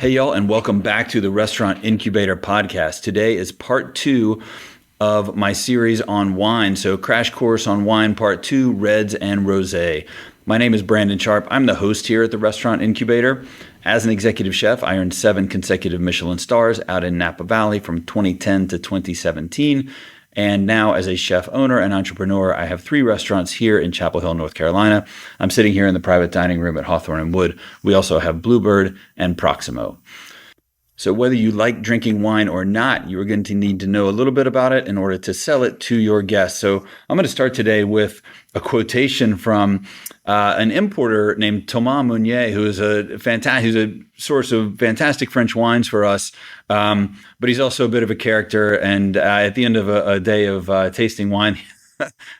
Hey, y'all, and welcome back to the Restaurant Incubator podcast. Today is part 2 of my series on wine. So, Crash Course on Wine, part 2, Reds and Rosé. My name is Brandon Sharp. I'm the host here at the Restaurant Incubator. As an executive chef, I earned 7 consecutive Michelin stars out in Napa Valley from 2010 to 2017. And now, as a chef owner and entrepreneur, I have 3 restaurants here in Chapel Hill, North Carolina. I'm sitting here in the private dining room at Hawthorne and Wood. We also have Bluebird and Proximo. So whether you like drinking wine or not, you're going to need to know a little bit about it in order to sell it to your guests. So I'm going to start today with a quotation from an importer named Thomas Meunier, who is who's a source of fantastic French wines for us. But he's also a bit of a character. And at the end of a day of tasting wine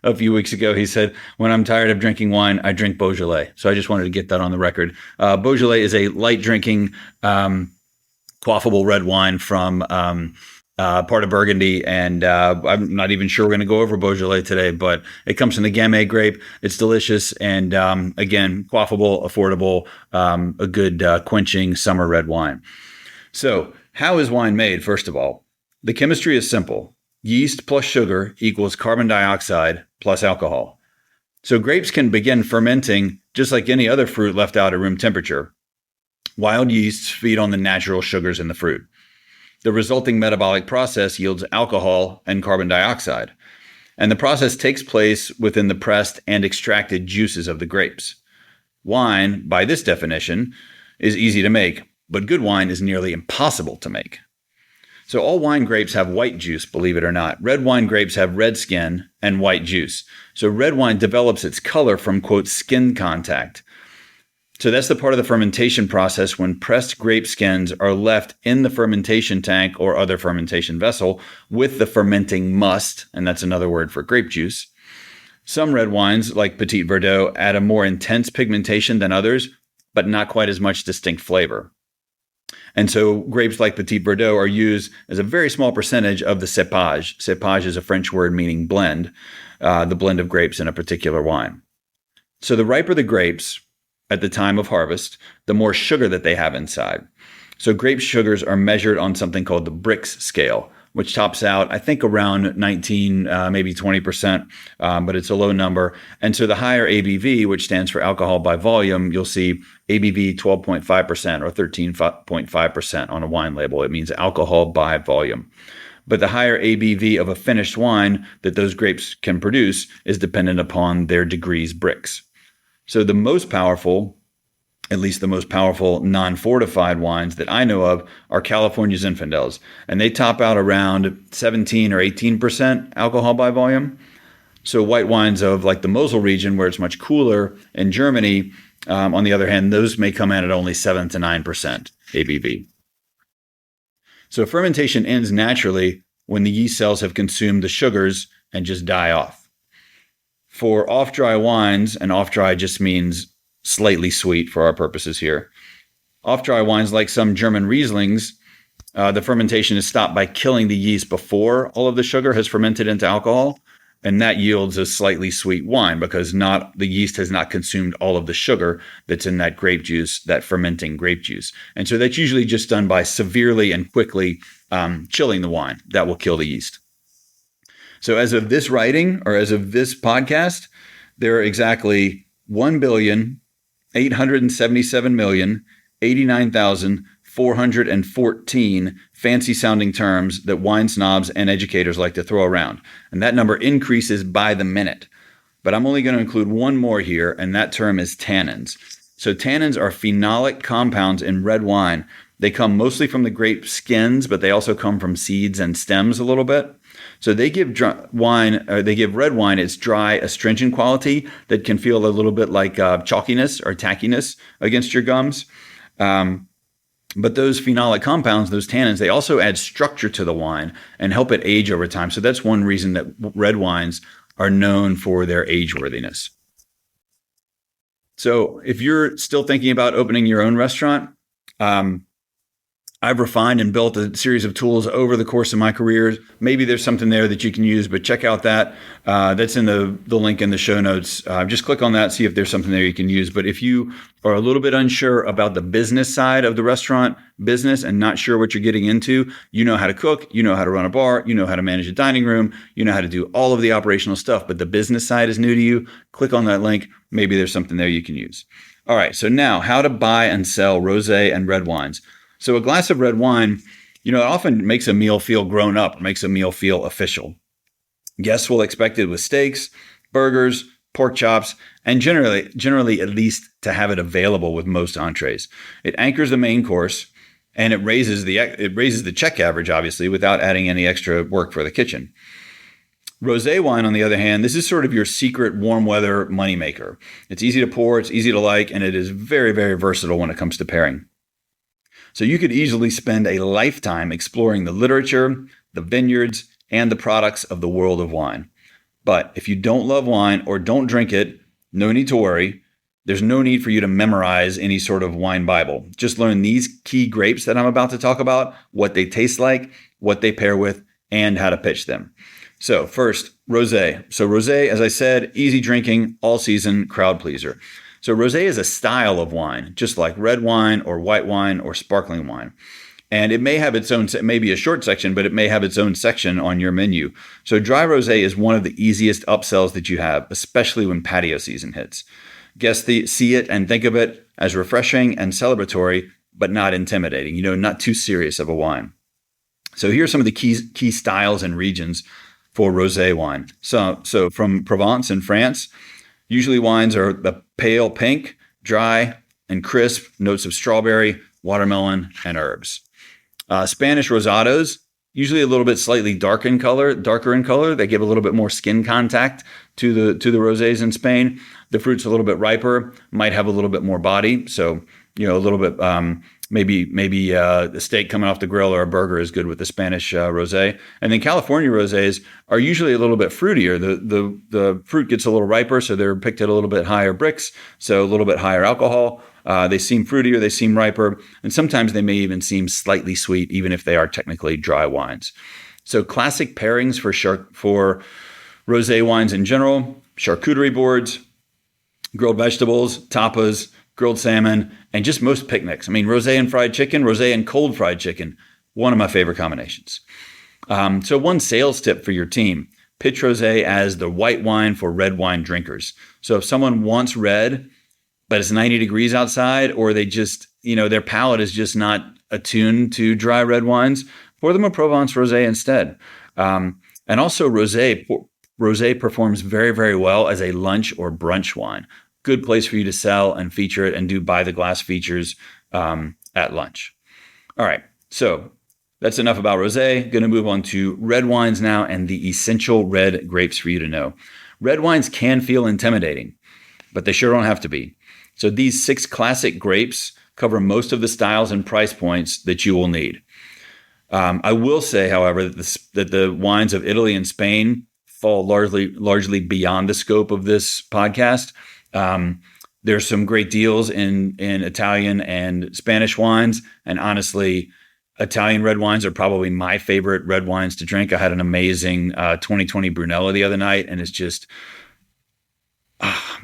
a few weeks ago, he said, "When I'm tired of drinking wine, I drink Beaujolais." So I just wanted to get that on the record. Beaujolais is a light drinking quaffable red wine from part of Burgundy, and I'm not even sure we're going to go over Beaujolais today, but it comes from the Gamay grape. It's delicious, and again, quaffable, affordable, a good quenching summer red wine. So how is wine made, first of all? The chemistry is simple. Yeast plus sugar equals carbon dioxide plus alcohol. So grapes can begin fermenting just like any other fruit left out at room temperature. Wild yeasts feed on the natural sugars in the fruit. The resulting metabolic process yields alcohol and carbon dioxide, and the process takes place within the pressed and extracted juices of the grapes. Wine, by this definition, is easy to make, but good wine is nearly impossible to make. So all wine grapes have white juice, believe it or not. Red wine grapes have red skin and white juice. So red wine develops its color from, quote, skin contact. So that's the part of the fermentation process when pressed grape skins are left in the fermentation tank or other fermentation vessel with the fermenting must, and that's another word for grape juice. Some red wines, like Petit Verdot, add a more intense pigmentation than others, but not quite as much distinct flavor. And so grapes like Petit Verdot are used as a very small percentage of the cépage. Cépage is a French word meaning blend, the blend of grapes in a particular wine. So the riper the grapes at the time of harvest, the more sugar that they have inside. So grape sugars are measured on something called the Brix scale, which tops out, I think, around 19, maybe 20%, but it's a low number. And so the higher ABV, which stands for alcohol by volume, you'll see ABV 12.5% or 13.5% on a wine label. It means alcohol by volume. But the higher ABV of a finished wine that those grapes can produce is dependent upon their degrees Brix. So the most powerful, at least the most powerful non-fortified wines that I know of are California Zinfandels. And they top out around 17 or 18% alcohol by volume. So white wines of like the Mosel region, where it's much cooler, in Germany, on the other hand, those may come in at only 7 to 9% ABV. So fermentation ends naturally when the yeast cells have consumed the sugars and just die off. For off-dry wines, and off-dry just means slightly sweet for our purposes here. Off-dry wines, like some German Rieslings, the fermentation is stopped by killing the yeast before all of the sugar has fermented into alcohol, and that yields a slightly sweet wine because the yeast has not consumed all of the sugar that's in that grape juice, that fermenting grape juice. And so that's usually just done by severely and quickly chilling the wine. That will kill the yeast. So as of this writing, or as of this podcast, there are exactly 1,877,089,414 fancy-sounding terms that wine snobs and educators like to throw around. And that number increases by the minute. But I'm only going to include one more here, and that term is tannins. So tannins are phenolic compounds in red wine. They come mostly from the grape skins, but they also come from seeds and stems a little bit. So they give red wine its dry, astringent quality that can feel a little bit like chalkiness or tackiness against your gums. But those phenolic compounds, those tannins, they also add structure to the wine and help it age over time. So that's one reason that red wines are known for their age-worthiness. So if you're still thinking about opening your own restaurant, I've refined and built a series of tools over the course of my career. Maybe there's something there that you can use, but check out that. That's in the link in the show notes. Just click on that, see if there's something there you can use. But if you are a little bit unsure about the business side of the restaurant business and not sure what you're getting into, you know how to cook, you know how to run a bar, you know how to manage a dining room, you know how to do all of the operational stuff, but the business side is new to you, click on that link. Maybe there's something there you can use. All right, so now how to buy and sell rosé and red wines. So a glass of red wine, it often makes a meal feel grown up, makes a meal feel official. Guests will expect it with steaks, burgers, pork chops, and generally at least to have it available with most entrees. It anchors the main course, and it raises the check average, obviously, without adding any extra work for the kitchen. Rosé wine, on the other hand, this is sort of your secret warm weather moneymaker. It's easy to pour, it's easy to like, and it is very, very versatile when it comes to pairing. So you could easily spend a lifetime exploring the literature, the vineyards, and the products of the world of wine. But if you don't love wine or don't drink it, no need to worry. There's no need for you to memorize any sort of wine Bible. Just learn these key grapes that I'm about to talk about, what they taste like, what they pair with, and how to pitch them. So first, rosé. So rosé, as I said, easy drinking, all season, crowd pleaser. So rosé is a style of wine, just like red wine or white wine or sparkling wine. And it may have its own, it may be a short section, but it may have its own section on your menu. So dry rosé is one of the easiest upsells that you have, especially when patio season hits. Guests see it and think of it as refreshing and celebratory, but not intimidating, not too serious of a wine. So here are some of the key styles and regions for rosé wine. So from Provence in France, usually wines are the pale pink, dry, and crisp, notes of strawberry, watermelon, and herbs. Spanish rosados, usually a little bit slightly darker in color. They give a little bit more skin contact to the rosés in Spain. The fruit's a little bit riper, might have a little bit more body. So, a little bit, maybe the steak coming off the grill or a burger is good with the Spanish rosé. And then California rosés are usually a little bit fruitier. The fruit gets a little riper, so they're picked at a little bit higher brix, so a little bit higher alcohol. They seem fruitier, they seem riper, and sometimes they may even seem slightly sweet, even if they are technically dry wines. So classic pairings for rosé wines in general: charcuterie boards, grilled vegetables, tapas, grilled salmon, and just most picnics. I mean, rosé and fried chicken, rosé and cold fried chicken, one of my favorite combinations. So one sales tip for your team: pitch rosé as the white wine for red wine drinkers. So if someone wants red, but it's 90 degrees outside, or they just, their palate is just not attuned to dry red wines, pour them a Provence rosé instead. And also rosé performs very, very well as a lunch or brunch wine. Good place for you to sell and feature it and do by the glass features at lunch. All right, so that's enough about rosé. Going to move on to red wines now and the essential red grapes for you to know. Red wines can feel intimidating, but they sure don't have to be. So these 6 classic grapes cover most of the styles and price points that you will need. I will say, however, that the wines of Italy and Spain fall largely beyond the scope of this podcast. There's some great deals in Italian and Spanish wines, and honestly, Italian red wines are probably my favorite red wines to drink. I had an amazing 2020 Brunello the other night, and it's just,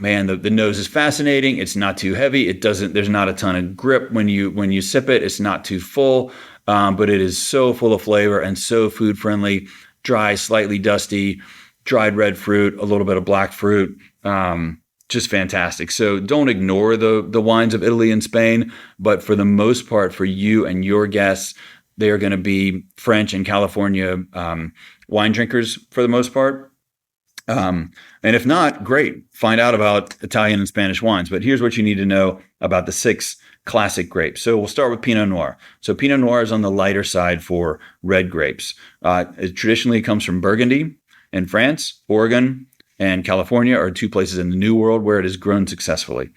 the nose is fascinating. It's not too heavy. There's not a ton of grip when you sip it. It's not too full, but it is so full of flavor and so food friendly. Dry, slightly dusty, dried red fruit, a little bit of black fruit. Just fantastic. So don't ignore the wines of Italy and Spain, but for the most part, for you and your guests, they are going to be French and California wine drinkers for the most part. And if not, great. Find out about Italian and Spanish wines. But here's what you need to know about the 6 classic grapes. So we'll start with Pinot Noir. So Pinot Noir is on the lighter side for red grapes. It traditionally comes from Burgundy in France. Oregon and California are 2 places in the New World where it is grown successfully.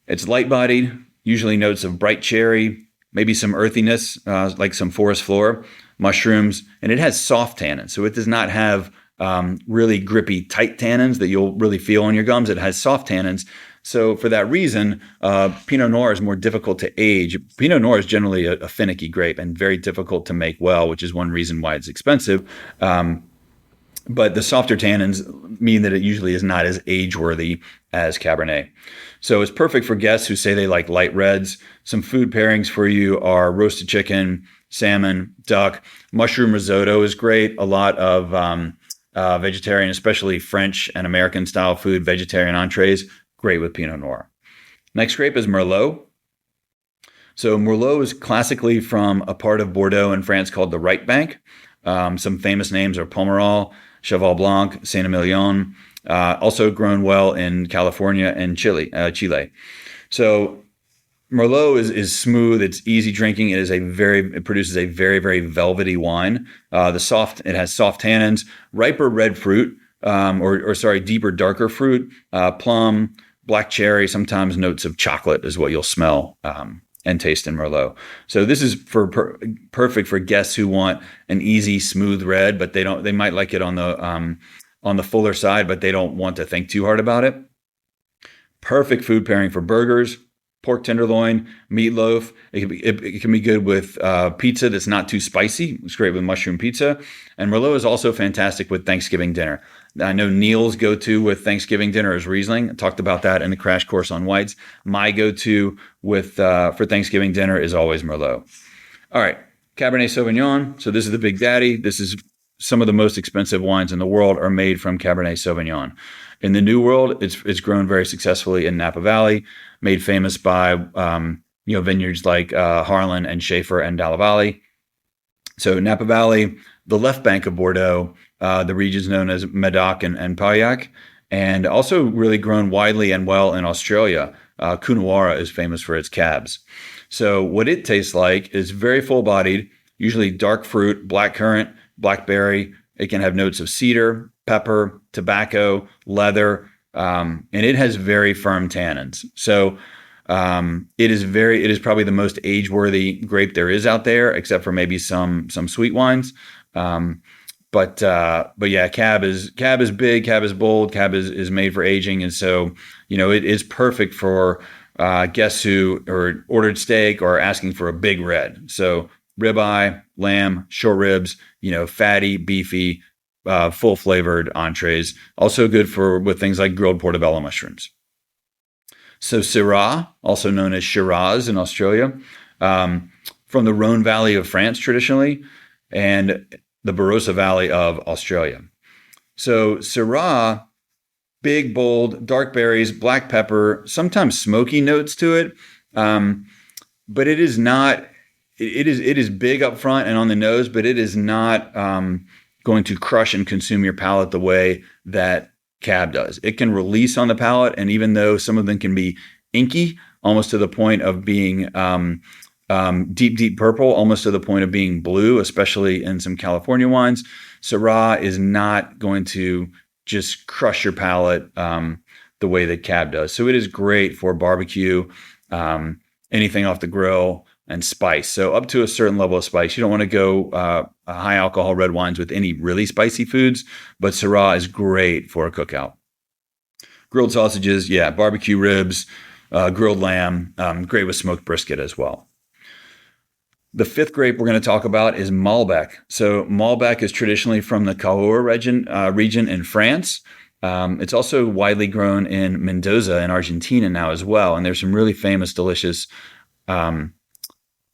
It's light-bodied, usually notes of bright cherry, maybe some earthiness, like some forest floor, mushrooms, and it has soft tannins. So it does not have really grippy, tight tannins that you'll really feel on your gums. It has soft tannins, So for that reason, Pinot Noir is more difficult to age. Pinot Noir is generally a finicky grape and very difficult to make well, which is one reason why it's expensive. But the softer tannins mean that it usually is not as age-worthy as Cabernet. So it's perfect for guests who say they like light reds. Some food pairings for you are roasted chicken, salmon, duck. Mushroom risotto is great. A lot of vegetarian, especially French and American style food, vegetarian entrees, great with Pinot Noir. Next grape is Merlot. So Merlot is classically from a part of Bordeaux in France called the Right Bank. Some famous names are Pomerol, Cheval Blanc, Saint-Emilion, also grown well in California and Chile. So Merlot is smooth. It's easy drinking. It produces a very, very velvety wine. It has soft tannins, riper red fruit, deeper, darker fruit, plum, black cherry, sometimes notes of chocolate is what you'll smell and taste in Merlot. So this is perfect for guests who want an easy, smooth red, but they might like it on the fuller side, but they don't want to think too hard about it. Perfect food pairing for burgers, pork tenderloin, meatloaf. It can be good with pizza that's not too spicy. It's great with mushroom pizza. And Merlot is also fantastic with Thanksgiving dinner. I know Neil's go-to with Thanksgiving dinner is Riesling. I talked about that in the crash course on whites. My go-to for Thanksgiving dinner is always Merlot. All right, Cabernet Sauvignon. So this is the big daddy. This is some of the most expensive wines in the world are made from Cabernet Sauvignon. In the New World, it's grown very successfully in Napa Valley, made famous by vineyards like Harlan and Schaefer and Dalla Valle. So Napa Valley, the left bank of Bordeaux, the regions known as Medoc and Pauillac, and also really grown widely and well in Australia. Coonawarra is famous for its cabs. So what it tastes like is very full-bodied, usually dark fruit, blackcurrant, blackberry. It can have notes of cedar, pepper, tobacco, leather, and it has very firm tannins. So it is probably the most age-worthy grape there is out there, except for maybe some sweet wines. But yeah, Cab is big, Cab is bold, Cab is made for aging, and so it is perfect for guests who are ordered steak or asking for a big red. So ribeye, lamb, short ribs, fatty, beefy, full flavored entrees. Also good with things like grilled portobello mushrooms. So Syrah, also known as Shiraz in Australia, from the Rhone Valley of France traditionally, and the Barossa Valley of Australia. So Syrah, big, bold, dark berries, black pepper, sometimes smoky notes to it, but it is not. It is big up front and on the nose, but it is not going to crush and consume your palate the way that Cab does. It can release on the palate, and even though some of them can be inky, almost to the point of being deep purple, almost to the point of being blue, especially in some California wines, Syrah is not going to just crush your palate the way that Cab does. So it is great for barbecue, anything off the grill, and spice. So up to a certain level of spice. You don't want to go high alcohol red wines with any really spicy foods, but Syrah is great for a cookout. Grilled sausages, yeah, barbecue ribs, grilled lamb, great with smoked brisket as well. The fifth grape we're going to talk about is Malbec. So Malbec is traditionally from the Cahors region in France. It's also widely grown in Mendoza in Argentina now as well. And there's some really famous, delicious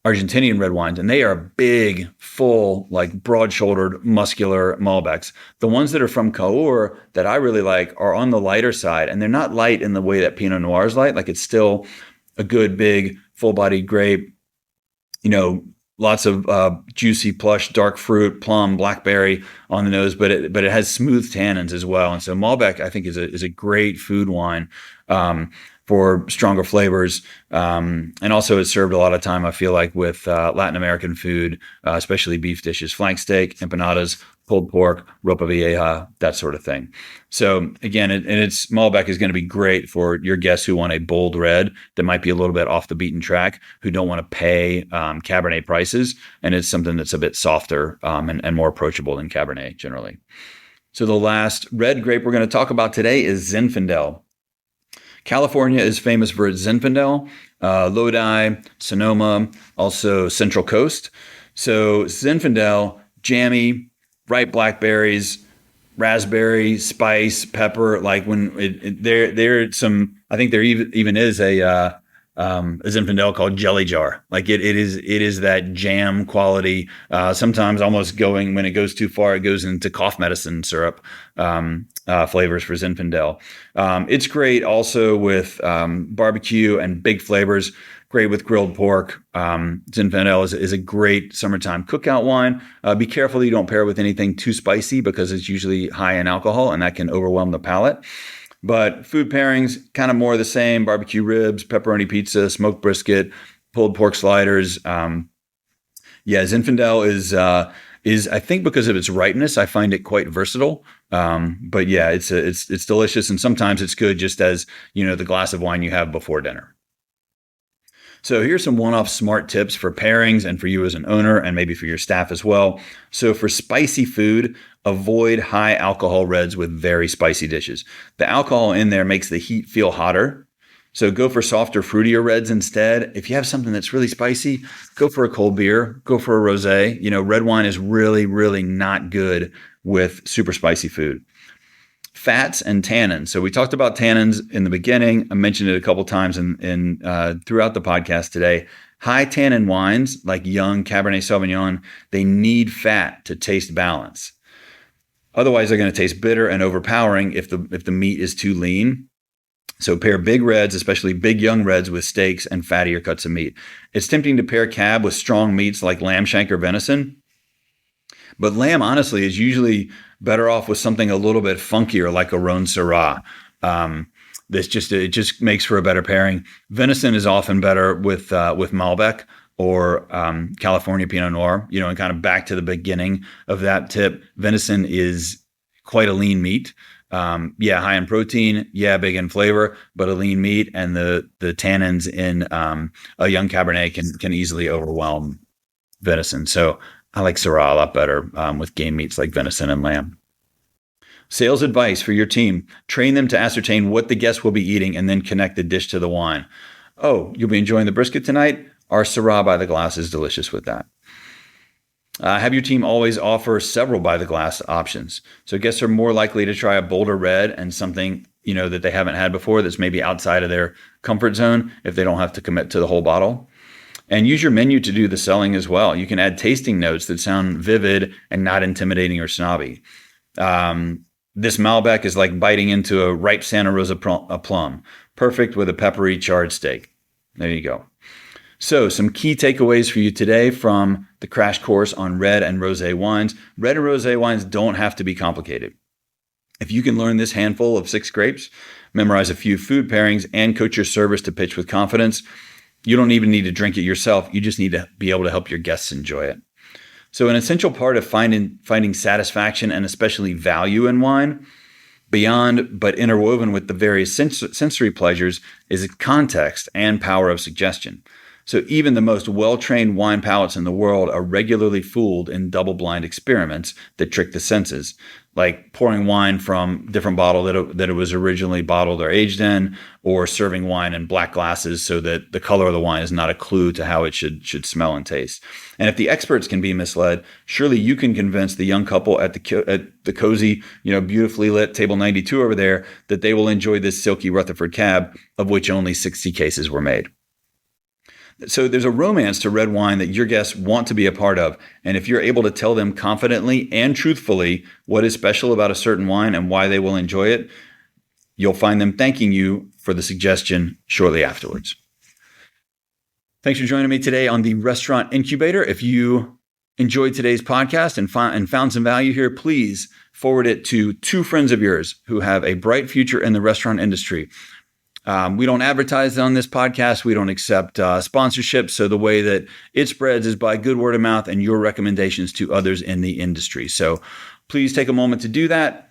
Argentinian red wines, and they are big, full, like broad-shouldered, muscular Malbecs. The ones that are from Cahors that I really like are on the lighter side, and they're not light in the way that Pinot Noir is light. Like it's still a good, big, full-bodied grape. Lots of juicy, plush, dark fruit, plum, blackberry on the nose, but it has smooth tannins as well. And so Malbec, I think, is a great food wine for stronger flavors. And also it's served a lot of time, I feel like, with Latin American food, especially beef dishes, flank steak, empanadas, pulled pork, ropa vieja, that sort of thing. So again, Malbec is going to be great for your guests who want a bold red that might be a little bit off the beaten track, who don't want to pay Cabernet prices. And it's something that's a bit softer and more approachable than Cabernet generally. So the last red grape we're going to talk about today is Zinfandel. California is famous for its Zinfandel, Lodi, Sonoma, also Central Coast. So Zinfandel, jammy, ripe blackberries, raspberry, spice, pepper. Like when there some, I think there even is a Zinfandel called Jelly Jar. Like it is that jam quality. Sometimes almost going, when it goes too far, it goes into cough medicine syrup flavors for Zinfandel. It's great also with barbecue and big flavors. Great with grilled pork. Zinfandel is a great summertime cookout wine. Be careful that you don't pair it with anything too spicy because it's usually high in alcohol and that can overwhelm the palate. But food pairings, kind of more of the same: barbecue ribs, pepperoni pizza, smoked brisket, pulled pork sliders. Zinfandel is I think because of its ripeness, I find it quite versatile. But yeah, it's delicious, and sometimes it's good just as, the glass of wine you have before dinner. So here's some one-off smart tips for pairings and for you as an owner and maybe for your staff as well. So for spicy food, avoid high alcohol reds with very spicy dishes. The alcohol in there makes the heat feel hotter. So go for softer, fruitier reds instead. If you have something that's really spicy, go for a cold beer, go for a rosé. Red wine is really, really not good with super spicy food. Fats and tannins. So we talked about tannins in the beginning. I mentioned it a couple times in throughout the podcast today. High tannin wines like young Cabernet Sauvignon, they need fat to taste balance. Otherwise, they're going to taste bitter and overpowering if the meat is too lean. So pair big reds, especially big young reds, with steaks and fattier cuts of meat. It's tempting to pair cab with strong meats like lamb shank or venison. But lamb, honestly, is usually better off with something a little bit funkier like a Rhone Syrah. It just makes for a better pairing. Venison is often better with Malbec or California Pinot Noir. And kind of back to the beginning of that tip, venison is quite a lean meat. High in protein, big in flavor, but a lean meat, and the tannins in a young Cabernet can easily overwhelm venison. So I like Syrah a lot better with game meats like venison and lamb. Sales advice for your team: train them to ascertain what the guests will be eating and then connect the dish to the wine. Oh, you'll be enjoying the brisket tonight? Our Syrah by the glass is delicious with that. Have your team always offer several by the glass options. So guests are more likely to try a bolder red and something, that they haven't had before that's maybe outside of their comfort zone if they don't have to commit to the whole bottle. And use your menu to do the selling as well. You can add tasting notes that sound vivid and not intimidating or snobby. This Malbec is like biting into a ripe Santa Rosa plum. Perfect with a peppery charred steak. There you go. So some key takeaways for you today from the crash course on red and rosé wines. Red and rosé wines don't have to be complicated. If you can learn this handful of 6 grapes, memorize a few food pairings, and coach your servers to pitch with confidence, you don't even need to drink it yourself. You just need to be able to help your guests enjoy it. So an essential part of finding satisfaction and especially value in wine, beyond but interwoven with the various sensory pleasures, is context and power of suggestion. So even the most well-trained wine palates in the world are regularly fooled in double-blind experiments that trick the senses, like pouring wine from different bottle that it was originally bottled or aged in, or serving wine in black glasses so that the color of the wine is not a clue to how it should smell and taste. And if the experts can be misled, surely you can convince the young couple at the cozy, beautifully lit table 92 over there that they will enjoy this silky Rutherford Cab, of which only 60 cases were made. So there's a romance to red wine that your guests want to be a part of. And if you're able to tell them confidently and truthfully what is special about a certain wine and why they will enjoy it, you'll find them thanking you for the suggestion shortly afterwards. Thanks for joining me today on the Restaurant Incubator. If you enjoyed today's podcast and found some value here, please forward it to 2 friends of yours who have a bright future in the restaurant industry. We don't advertise on this podcast. We don't accept sponsorships. So the way that it spreads is by good word of mouth and your recommendations to others in the industry. So please take a moment to do that.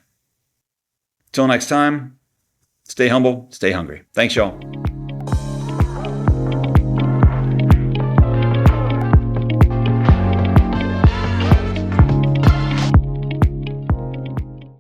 Till next time, stay humble, stay hungry. Thanks, y'all.